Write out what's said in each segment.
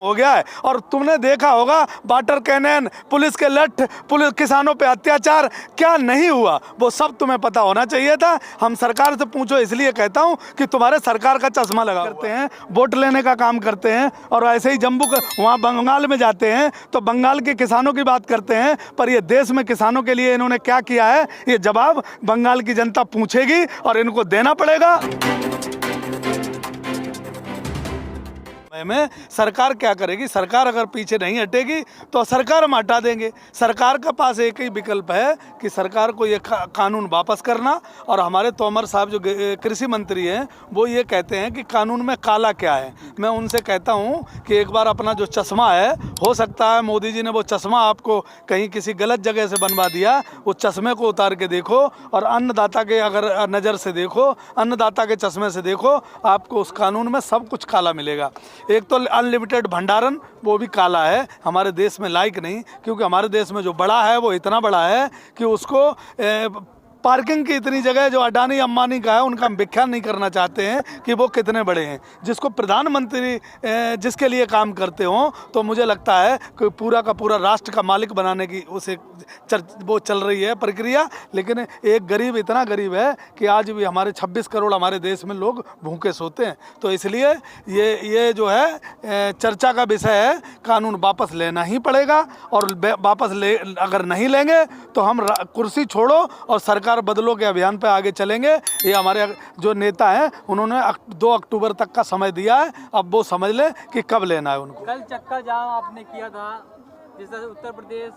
हो गया है। और तुमने देखा होगा वाटर कैनन, पुलिस के लठ, पुलिस किसानों पे अत्याचार क्या नहीं हुआ, वो सब तुम्हें पता होना चाहिए था। हम सरकार से पूछो इसलिए कहता हूँ कि तुम्हारे सरकार का चश्मा लगा करते हैं, वोट लेने का काम करते हैं और ऐसे ही जम्मू वहाँ बंगाल में जाते हैं तो बंगाल के किसानों की बात करते हैं, पर ये देश में किसानों के लिए इन्होंने क्या किया है ये जवाब बंगाल की जनता पूछेगी और इनको देना पड़ेगा। में सरकार क्या करेगी? सरकार अगर पीछे नहीं हटेगी तो सरकार हम हटा देंगे। सरकार का पास एक ही विकल्प है कि सरकार को ये कानून वापस करना। और हमारे तोमर साहब जो कृषि मंत्री हैं वो ये कहते हैं कि कानून में काला क्या है। मैं उनसे कहता हूँ कि एक बार अपना जो चश्मा है, हो सकता है मोदी जी ने वो चश्मा आपको कहीं किसी गलत जगह से बनवा दिया, उस चश्मे को उतार के देखो और अन्नदाता के अगर नज़र से देखो, अन्नदाता के चश्मे से देखो, आपको उस कानून में सब कुछ काला मिलेगा। एक तो अनलिमिटेड भंडारण, वो भी काला है, हमारे देश में लायक नहीं, क्योंकि हमारे देश में जो बड़ा है वो इतना बड़ा है कि उसको पार्किंग की इतनी जगह जो अडानी अंबानी का है उनका हम व्याख्या नहीं करना चाहते हैं कि वो कितने बड़े हैं। जिसको प्रधानमंत्री जिसके लिए काम करते हों तो मुझे लगता है कि पूरा का पूरा राष्ट्र का मालिक बनाने की उसे वो चल रही है प्रक्रिया। लेकिन एक गरीब इतना गरीब है कि आज भी हमारे 26 करोड़ हमारे देश में लोग भूखे सोते हैं। तो इसलिए ये जो है चर्चा का विषय है, कानून वापस लेना ही पड़ेगा और वापस अगर नहीं लेंगे तो हम कुर्सी छोड़ो और सरकार बदलो के अभियान पे आगे चलेंगे। ये हमारे जो नेता हैं उन्होंने 2 अक्टूबर तक का समय दिया है, अब वो समझ ले कि कब लेना है उनको। कल चक्का जाम आपने किया था, जिससे उत्तर प्रदेश,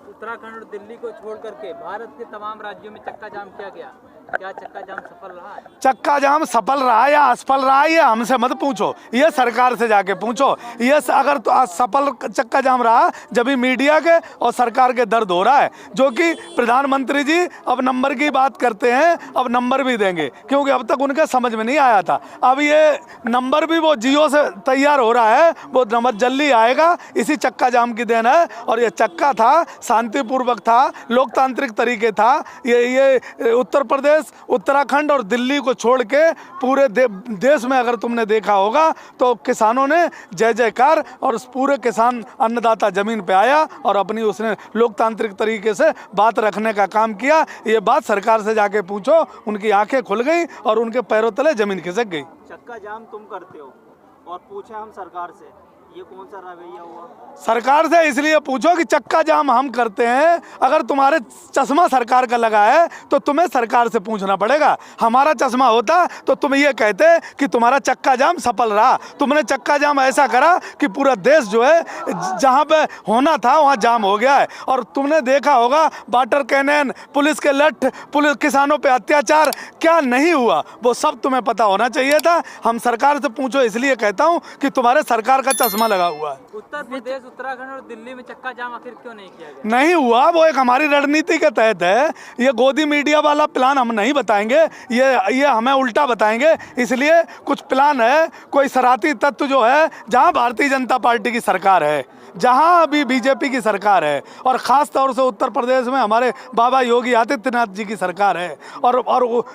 उत्तराखंड और दिल्ली को छोड़ करके भारत के तमाम राज्यों में चक्का जाम किया गया। क्या चक्का जाम सफल रहा है? चक्का जाम सफल रहा या असफल रहा ये हमसे मत पूछो, ये सरकार से जाके पूछो। ये अगर तो सफल चक्का जाम रहा जब भी मीडिया के और सरकार के दर्द हो रहा है, जो कि प्रधानमंत्री जी अब नंबर की बात करते हैं, अब नंबर भी देंगे क्योंकि अब तक उनके समझ में नहीं आया था। अब ये नंबर भी वो जियो से तैयार हो रहा है, वो नंबर जल्दी आएगा, इसी चक्का जाम की देन है। और ये चक्का था, शांतिपूर्वक था, लोकतांत्रिक तरीके था। ये उत्तर प्रदेश, उत्तराखंड और दिल्ली को छोड़ के पूरे देश में अगर तुमने देखा होगा तो किसानों ने जय जयकार और पूरे किसान अन्नदाता जमीन पे आया और अपनी उसने लोकतांत्रिक तरीके से बात रखने का काम किया। ये बात सरकार से जाके पूछो, उनकी आंखें खुल गई और उनके पैरों तले जमीन खिसक गई। चक्का जाम तुम करते हो और पूछा हम सरकार से, ये कौन सा रवैया हुआ? सरकार से इसलिए पूछो कि चक्का जाम हम करते हैं, अगर तुम्हारे चश्मा सरकार का लगा है तो तुम्हें सरकार से पूछना पड़ेगा। हमारा चश्मा होता तो तुम ये कहते कि तुम्हारा चक्का जाम सफल रहा। तुमने चक्का जाम ऐसा करा कि पूरा देश जो है जहाँ पे होना था वहाँ जाम हो गया है। और तुमने देखा होगा वाटर कैनन, पुलिस के लठ, पुलिस किसानों पे अत्याचार क्या नहीं हुआ, वो सब तुम्हें पता होना चाहिए था। हम सरकार से पूछो इसलिए कहता हूँ कि तुम्हारे सरकार का चश्मा लगा हुआ है। उत्तर प्रदेश, उत्तराखंड और दिल्ली में चक्का जाम आखिर क्यों नहीं किया गया? नहीं हुआ, वो एक हमारी रणनीति के तहत है। ये गोदी मीडिया वाला प्लान हम नहीं बताएंगे, ये हमें उल्टा बताएंगे। इसलिए कुछ प्लान है, कोई शरारती तत्व जो है, जहां भारतीय जनता पार्टी की सरकार है, जहां अभी बीजेपी की सरकार है और ख़ास तौर से उत्तर प्रदेश में हमारे बाबा योगी आदित्यनाथ जी की सरकार है और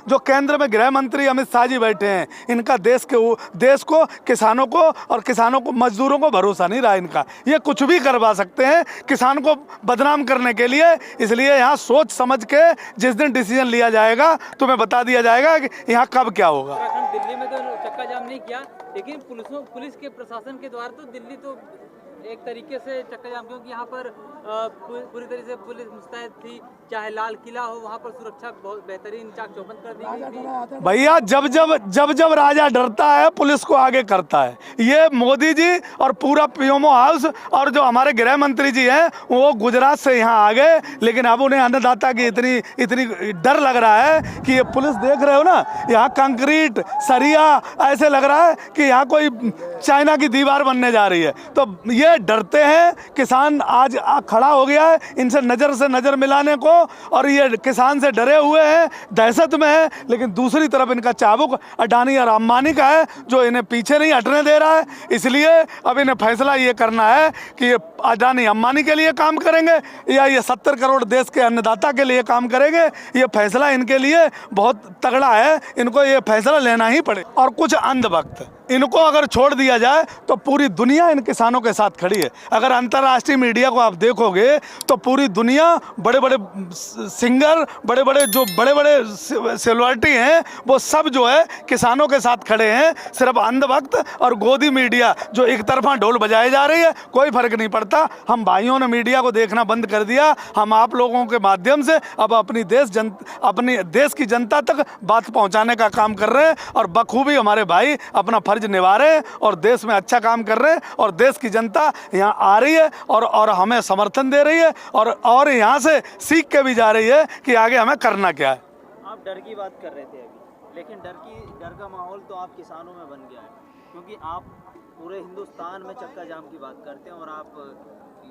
जो केंद्र में गृह मंत्री अमित शाह जी बैठे हैं, इनका देश को, किसानों को और किसानों को, मजदूरों को भरोसा नहीं रहा इनका। ये कुछ भी करवा सकते हैं किसान को बदनाम करने के लिए। इसलिए यहाँ सोच समझ के जिस दिन डिसीजन लिया जाएगा तुम्हें बता दिया जाएगा कि यहाँ कब क्या होगा। दिल्ली में तो चक्का जाम नहीं किया, लेकिन पुलिस के प्रशासन के द्वारा तो दिल्ली तो एक तरीके से चक्का जाम, क्योंकि यहाँ पर पूरी तरीके से पुलिस मुस्तैद थी, चाहे लाल किला हो वहाँ पर सुरक्षा बहुत बेहतरीन चाक चौबंद कर दी गई थी। भैया जब राजा डरता है पुलिस को आगे करता है। ये मोदी जी और पूरा पीएमओ हाउस और जो हमारे गृह मंत्री जी हैं वो गुजरात से यहाँ आ गए, लेकिन अब उन्हें अन्नदाता की इतनी डर लग रहा है कि ये पुलिस देख रहे हो ना, यहाँ कंक्रीट सरिया ऐसे लग रहा है कि यहाँ कोई चाइना की दीवार बनने जा रही है। तो ये डरते हैं, किसान आज खड़ा हो गया है इनसे नज़र से नज़र मिलाने को और ये किसान से डरे हुए हैं, दहशत में है। लेकिन दूसरी तरफ इनका चाबुक अडानी और अंबानी का है जो इन्हें पीछे नहीं हटने दे रहा है। इसलिए अब इन्हें फैसला ये करना है कि ये अडानी अंबानी के लिए काम करेंगे या ये 70 करोड़ देश के अन्नदाता के लिए काम करेंगे। ये फैसला इनके लिए बहुत तगड़ा है, इनको ये फैसला लेना ही पड़े। और कुछ अंधभक्त इनको अगर छोड़ दिया जाए तो पूरी दुनिया इन किसानों के साथ खड़ी है। अगर अंतर्राष्ट्रीय मीडिया को आप देखोगे तो पूरी दुनिया, बड़े बड़े सिंगर, बड़े बड़े सेलिब्रिटी हैं, वो सब जो है किसानों के साथ खड़े हैं। सिर्फ अंधभक्त और गोदी मीडिया जो एक तरफा ढोल बजाए जा रही है, कोई फर्क नहीं पड़ता। हम भाइयों ने मीडिया को देखना बंद कर दिया। हम आप लोगों के माध्यम से अब अपनी देश की जनता तक बात पहुंचाने का काम कर रहे हैं और बखूबी हमारे भाई अपना फर्ज निभा रहे हैं और देश में अच्छा काम कर रहे हैं और देश की जनता यहाँ आ रही है और हमें समर्थन दे रही है और यहाँ से सीख के भी जा रही है कि आगे हमें करना क्या है। आप डर की बात कर रहे थे अभी, लेकिन डर का माहौल तो आप किसानों में बन गया है, क्योंकि आप पूरे हिंदुस्तान में चक्का जाम की बात करते हैं और आप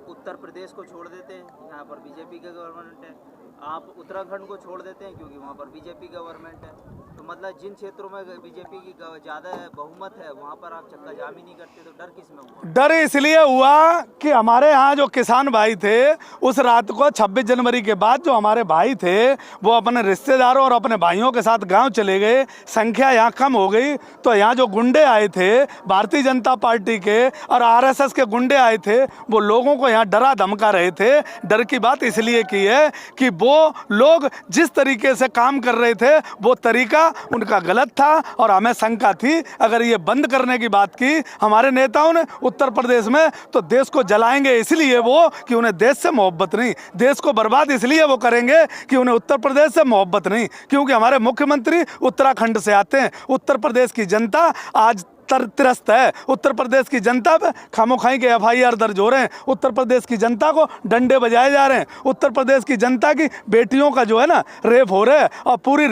उत्तर प्रदेश को छोड़ देते हैं, यहाँ पर बीजेपी का गवर्नमेंट है। आप उत्तराखंड को छोड़ देते हैं क्योंकि वहाँ पर बीजेपी गवर्नमेंट है। तो मतलब जिन क्षेत्रों में बीजेपी की ज़्यादा बहुमत है वहाँ पर आप चक्का जाम ही नहीं करते, तो डर किस में हुआ? डर इसलिए हुआ कि हमारे यहाँ जो किसान भाई थे, उस रात को 26 जनवरी के बाद जो हमारे भाई थे वो अपने रिश्तेदारों और अपने भाइयों के साथ गांव चले गए। संख्या यहाँ कम हो गई तो यहाँ जो गुंडे आए थे भारतीय जनता पार्टी के और आरएसएस के गुंडे आए थे, वो लोगों को यहाँ डरा धमका रहे थे। डर की बात इसलिए की है कि वो लोग जिस तरीके से काम कर रहे थे वो तरीका उनका गलत था और हमें शंका थी अगर ये बंद करने की बात की हमारे नेताओं ने उत्तर प्रदेश में तो देश को जलाएंगे इसलिए वो कि उन्हें देश से मोहब्बत नहीं, देश को बर्बाद इसलिए वो करेंगे कि उन्हें उत्तर प्रदेश से मोहब्बत नहीं, क्योंकि हमारे मुख्यमंत्री उत्तराखंड से आते हैं। उत्तर प्रदेश की जनता आज त्रस्त है। उत्तर प्रदेश की जनता पे खामोखाई के FIR दर्ज हो रहे हैं। उत्तर प्रदेश की जनता को डंडे बजाए जा रहे हैं। उत्तर प्रदेश की जनता की बेटियों का जो है ना रेप हो रहा है और पूरी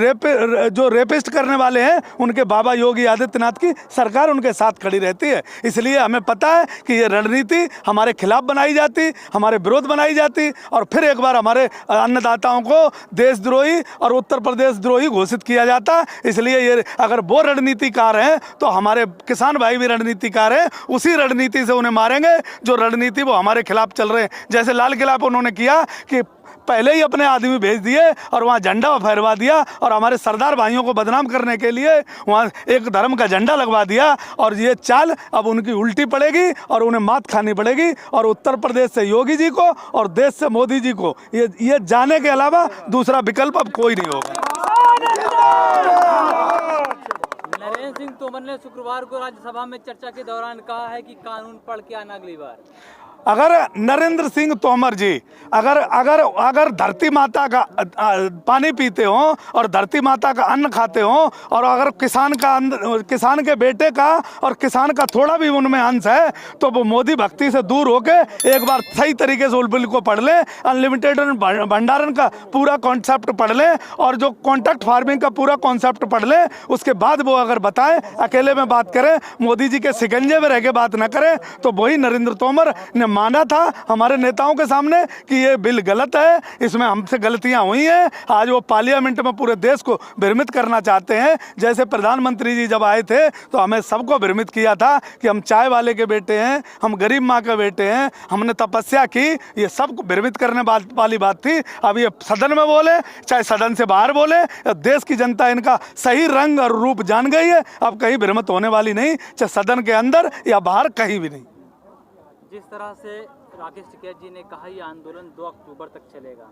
जो रेपिस्ट करने वाले हैं उनके बाबा योगी आदित्यनाथ की सरकार उनके साथ खड़ी रहती है। इसलिए हमें पता है कि ये रणनीति हमारे खिलाफ बनाई जाती, हमारे विरोध बनाई जाती और फिर एक बार हमारे अन्नदाताओं को देशद्रोही और उत्तर प्रदेश द्रोही घोषित किया जाता। इसलिए ये अगर वो रणनीतिकार हैं तो हमारे किसान भाई भी रणनीतिकार हैं, उसी रणनीति से उन्हें मारेंगे जो रणनीति वो हमारे खिलाफ चल रहे हैं। जैसे लाल किला पर उन्होंने किया कि पहले ही अपने आदमी भेज दिए और वहाँ झंडा फहरवा दिया और हमारे सरदार भाइयों को बदनाम करने के लिए वहाँ एक धर्म का झंडा लगवा दिया और ये चाल अब उनकी उल्टी पड़ेगी और उन्हें मात खानी पड़ेगी। और उत्तर प्रदेश से योगी जी को और देश से मोदी जी को ये जाने के अलावा दूसरा विकल्प अब कोई नहीं होगा। नरेंद्र सिंह तोमर ने शुक्रवार को राज्यसभा में चर्चा के दौरान कहा है कि कानून पढ़ के आना अगली बार। अगर नरेंद्र सिंह तोमर जी अगर धरती माता का पानी पीते हो और धरती माता का अन्न खाते हो और अगर किसान के बेटे का और किसान का थोड़ा भी उनमें अंश है तो वो मोदी भक्ति से दूर होके एक बार सही तरीके से उस बिल को पढ़ लें, अनलिमिटेड भंडारण का पूरा कॉन्सेप्ट पढ़ लें और जो कॉन्ट्रैक्ट फार्मिंग का पूरा कॉन्सेप्ट पढ़ लें। उसके बाद वो अगर बताएं, अकेले में बात करें, मोदी जी के शिकंजे में रह के बात न करें। तो वही नरेंद्र तोमर ने माना था हमारे नेताओं के सामने कि ये बिल गलत है, इसमें हमसे गलतियां हुई हैं। आज वो पार्लियामेंट में पूरे देश को भ्रमित करना चाहते हैं। जैसे प्रधानमंत्री जी जब आए थे तो हमें सबको भ्रमित किया था कि हम चाय वाले के बेटे हैं, हम गरीब माँ के बेटे हैं, हमने तपस्या की, ये सबको भ्रमित करने वाली बात थी। अब ये सदन में बोले चाहे सदन से बाहर बोले, देश की जनता इनका सही रंग और रूप जान गई है। अब कहीं भ्रमित होने वाली नहीं, चाहे सदन के अंदर या बाहर, कहीं भी नहीं। जिस तरह से राकेश टिकैत जी ने कहा ये आंदोलन 2 अक्टूबर तक चलेगा,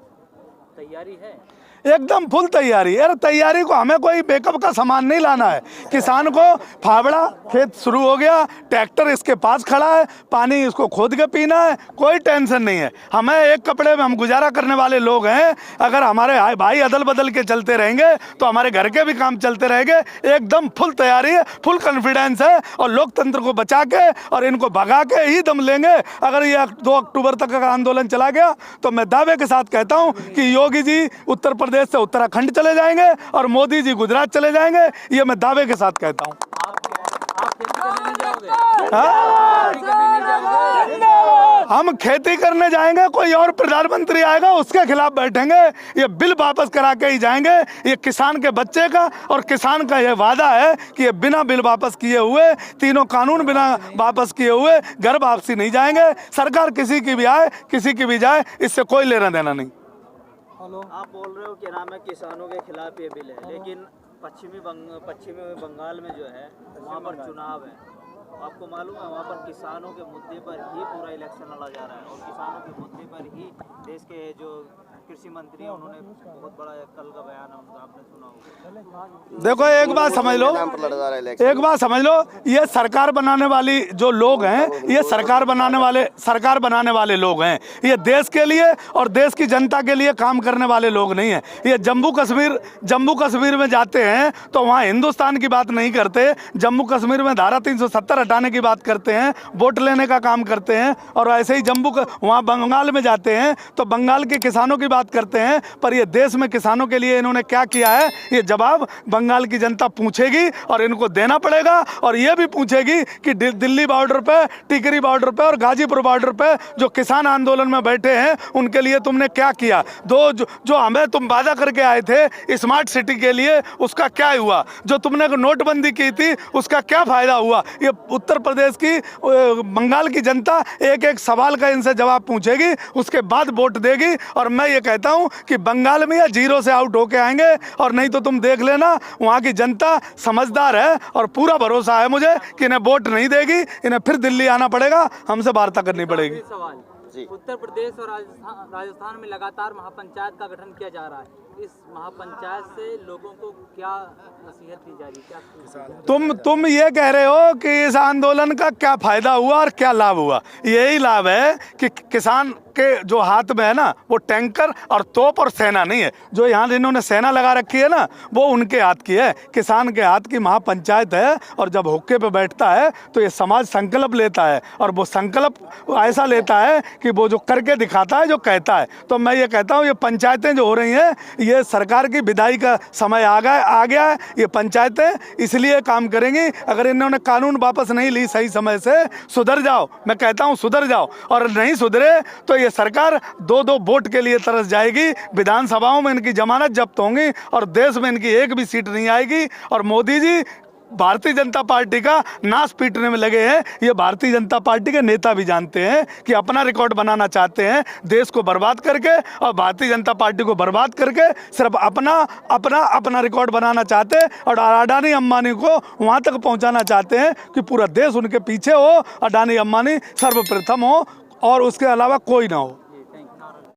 तैयारी है? एकदम फुल तैयारी। अरे तैयारी को हमें कोई बैकअप का सामान नहीं लाना है। किसान को फावड़ा खेत शुरू हो गया, ट्रैक्टर इसके पास खड़ा है, पानी इसको खोद के पीना है, कोई टेंशन नहीं है। हमें एक कपड़े में हम गुजारा करने वाले लोग हैं। अगर हमारे भाई अदल बदल के चलते रहेंगे तो हमारे घर के भी काम चलते रहेंगे। एकदम फुल तैयारी है, फुल कॉन्फिडेंस है और लोकतंत्र को बचा के और इनको भगा के ही दम लेंगे। अगर ये 2 अक्टूबर तक का आंदोलन चला गया तो मैं दावे के साथ कहता हूँ कि योगी जी उत्तर प्रदेश से उत्तराखंड चले जाएंगे और मोदी जी गुजरात चले जाएंगे। ये मैं दावे के साथ कहता हूँ। हम खेती करने जाएंगे, कोई और प्रधानमंत्री आएगा उसके खिलाफ बैठेंगे। ये बिल वापस करा के ही जाएंगे। ये किसान के बच्चे का और किसान का ये वादा है कि ये बिना बिल वापस किए हुए, तीनों कानून बिना वापस किए हुए घर वापसी नहीं जाएंगे। सरकार किसी की भी आए, किसी की भी जाए, इससे कोई लेना देना नहीं। आप बोल रहे हो कि नाम है किसानों के खिलाफ ये बिल है, लेकिन पश्चिमी बंगाल में जो है वहाँ पर चुनाव है, आपको मालूम है वहाँ पर किसानों के मुद्दे पर ही पूरा इलेक्शन लड़ा जा रहा है और किसानों के मुद्दे पर ही देश के जो कृषि मंत्री हैं उन्होंने बहुत बड़ा कल का बयान है उनका, आपने सुना होगा। देखो एक बात समझ लो, एक बात समझ लो, ये सरकार बनाने वाली जो लोग हैं, ये सरकार बनाने वाले लोग हैं। ये देश के लिए और देश की जनता के लिए काम करने वाले लोग नहीं हैं। ये जम्मू कश्मीर में जाते हैं तो वहाँ हिंदुस्तान की बात नहीं करते, जम्मू कश्मीर में धारा 370 हटाने की बात करते हैं, वोट लेने का काम करते हैं। और ऐसे ही वहाँ बंगाल में जाते हैं तो बंगाल के किसानों की बात करते हैं। पर ये देश में किसानों के लिए इन्होंने क्या किया है, ये जवाब बंगाल की जनता पूछेगी और इनको देना पड़ेगा। और ये भी पूछेगी कि दिल्ली बॉर्डर पे, टिकरी बॉर्डर पे और गाजीपुर बॉर्डर पे जो किसान आंदोलन में बैठे हैं उनके लिए तुमने क्या किया। जो हमें तुम वादा करके आए थे स्मार्ट सिटी के लिए, उसका क्या हुआ। जो तुमने नोटबंदी की थी उसका क्या फायदा हुआ। ये उत्तर प्रदेश की बंगाल की जनता एक एक सवाल का इनसे जवाब पूछेगी, उसके बाद वोट देगी। और मैं ये कहता हूं कि बंगाल में या जीरो से आउट होके आएंगे, और नहीं तो तुम देख लेना वहां की जनता समझदार है और पूरा भरोसा है मुझे कि इन्हें वोट नहीं देगी, इन्हें फिर दिल्ली आना पड़ेगा, हमसे वार्ता करनी पड़ेगी। सवाल, उत्तर प्रदेश और राजस्थान में लगातार महापंचायत का गठन किया जा रहा है। इस महापंचायत से लोगों को क्या नसीहत दी जा रही है, क्या तुम ये कह रहे हो कि इस आंदोलन का क्या फायदा हुआ और क्या लाभ हुआ। यही लाभ है कि किसान के जो हाथ में है ना वो टैंकर और तोप और सेना नहीं है। जो यहाँ इन्होंने सेना लगा रखी है ना वो उनके हाथ की है, किसान के हाथ की महापंचायत है। और जब हुक्के पे बैठता है तो ये समाज संकल्प लेता है, और वो संकल्प ऐसा लेता है कि वो जो करके दिखाता है, जो कहता है। तो मैं ये कहता हूँ ये पंचायतें जो हो रही हैं, ये सरकार की विदाई का समय आ गया है। ये पंचायतें इसलिए काम करेंगी, अगर इन्होंने कानून वापस नहीं ली सही समय से, सुधर जाओ, मैं कहता हूँ सुधर जाओ। और नहीं सुधरे तो ये सरकार दो वोट के लिए तरस जाएगी, विधानसभाओं में इनकी जमानत जब्त होंगी और देश में इनकी एक भी सीट नहीं आएगी। और मोदी जी भारतीय जनता पार्टी का नाश पीटने में लगे हैं। ये भारतीय जनता पार्टी के नेता भी जानते हैं कि अपना रिकॉर्ड बनाना चाहते हैं, देश को बर्बाद करके और भारतीय जनता पार्टी को बर्बाद करके सिर्फ अपना रिकॉर्ड बनाना चाहते हैं। और अडानी अंबानी को वहाँ तक पहुँचाना चाहते हैं कि पूरा देश उनके पीछे हो, अडानी अंबानी सर्वप्रथम हो और उसके अलावा कोई ना हो।